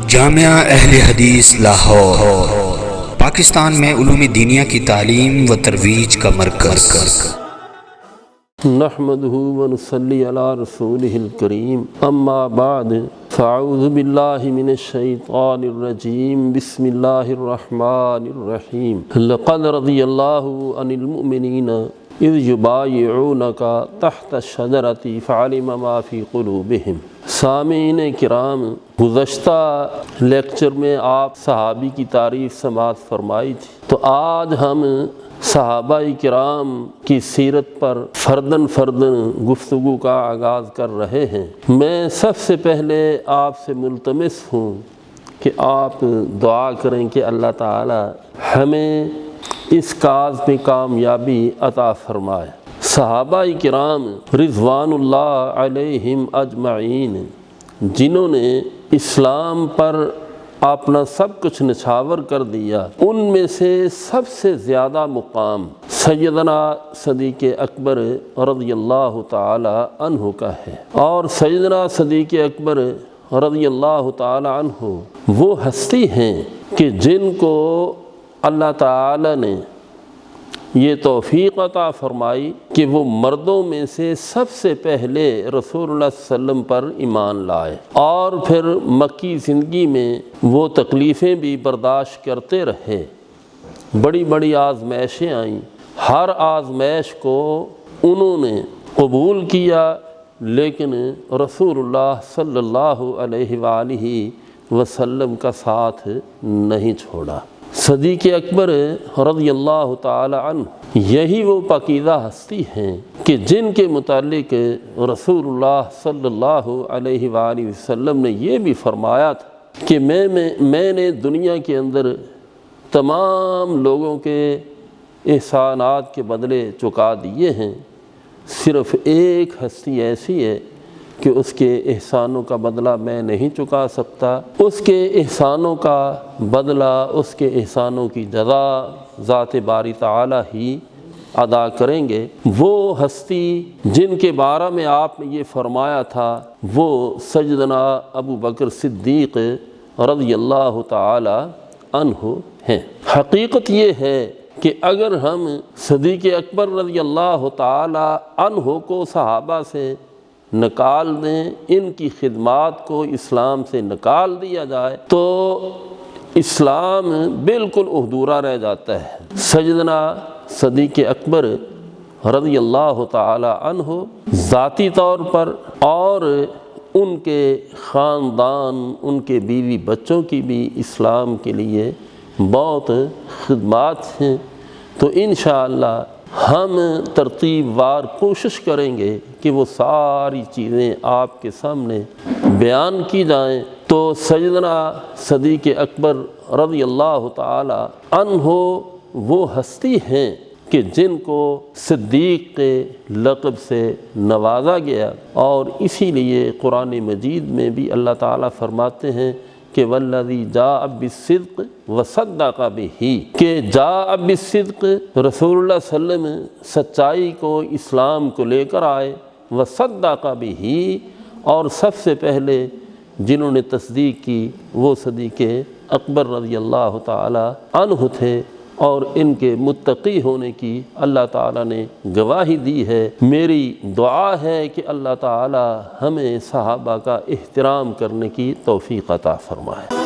جامعہ اہل حدیث لاہور پاکستان میں علوم دینیہ کی تعلیم و ترویج کا مرکز۔ نحمدہ ونصلی علی رسولہ الکریم، اما بعد فاعوذ باللہ من الشیطان الرجیم، بسم اللہ الرحمن الرحیم۔ لقد رضی اللہ عن المؤمنین اذ یبایعونک تحت الشجرۃ فعلم ما فی قلوبہم۔ سامعین کرام، گزشتہ لیکچر میں آپ صحابی کی تعریف سماعت فرمائی تھی، تو آج ہم صحابہ کرام کی سیرت پر فردن گفتگو کا آغاز کر رہے ہیں۔ میں سب سے پہلے آپ سے ملتمس ہوں کہ آپ دعا کریں کہ اللہ تعالی ہمیں اس کاز میں کامیابی عطا فرمائے۔ صحابہ کرام رضوان اللہ علیہم اجمعین، جنہوں نے اسلام پر اپنا سب کچھ نچھاور کر دیا، ان میں سے سب سے زیادہ مقام سیدنا صدیق اکبر رضی اللہ تعالی عنہ کا ہے۔ اور سیدنا صدیق اکبر رضی اللہ تعالی عنہ وہ ہستی ہیں کہ جن کو اللہ تعالی نے یہ توفیق عطا فرمائی کہ وہ مردوں میں سے سب سے پہلے رسول اللہ صلی اللہ علیہ وسلم پر ایمان لائے، اور پھر مکی زندگی میں وہ تکلیفیں بھی برداشت کرتے رہے۔ بڑی بڑی آزمائشیں آئیں، ہر آزمائش کو انہوں نے قبول کیا، لیکن رسول اللہ صلی اللہ علیہ وآلہ وسلم کا ساتھ نہیں چھوڑا۔ صدیق اکبر رضی اللہ تعالی عنہ یہی وہ پاکیزہ ہستی ہیں کہ جن کے متعلق رسول اللہ صلی اللہ علیہ وآلہ وسلم نے یہ بھی فرمایا تھا کہ میں نے دنیا کے اندر تمام لوگوں کے احسانات کے بدلے چکا دیے ہیں، صرف ایک ہستی ایسی ہے کہ اس کے احسانوں کا بدلہ میں نہیں چکا سکتا، اس کے احسانوں کا بدلہ، اس کے احسانوں کی جزا ذات باری تعالی ہی ادا کریں گے۔ وہ ہستی جن کے بارے میں آپ نے یہ فرمایا تھا وہ سیدنا ابو بکر صدیق رضی اللہ تعالی عنہ ہیں۔ حقیقت یہ ہے کہ اگر ہم صدیق اکبر رضی اللہ تعالی عنہ کو صحابہ سے نکال دیں، ان کی خدمات کو اسلام سے نکال دیا جائے تو اسلام بالکل ادھورا رہ جاتا ہے۔ سیدنا صدیق اکبر رضی اللہ تعالی عنہ ذاتی طور پر اور ان کے خاندان، ان کے بیوی بچوں کی بھی اسلام کے لیے بہت خدمات ہیں، تو انشاءاللہ ہم ترتیب وار کوشش کریں گے کہ وہ ساری چیزیں آپ کے سامنے بیان کی جائیں۔ تو سیدنا صدیق اکبر رضی اللہ تعالی عنہ وہ ہستی ہیں کہ جن کو صدیق کے لقب سے نوازا گیا، اور اسی لیے قرآن مجید میں بھی اللہ تعالیٰ فرماتے ہیں کہ والذی جاء بالصدق وصدق بہ، کہ جاء بالصدق رسول اللہ صلی اللہ علیہ وسلم سچائی کو، اسلام کو لے کر آئے، وصدق بہ، اور سب سے پہلے جنہوں نے تصدیق کی وہ صدیق اکبر رضی اللہ تعالی عنہ تھے، اور ان کے متقی ہونے کی اللہ تعالیٰ نے گواہی دی ہے۔ میری دعا ہے کہ اللہ تعالیٰ ہمیں صحابہ کا احترام کرنے کی توفیق عطا فرمائے۔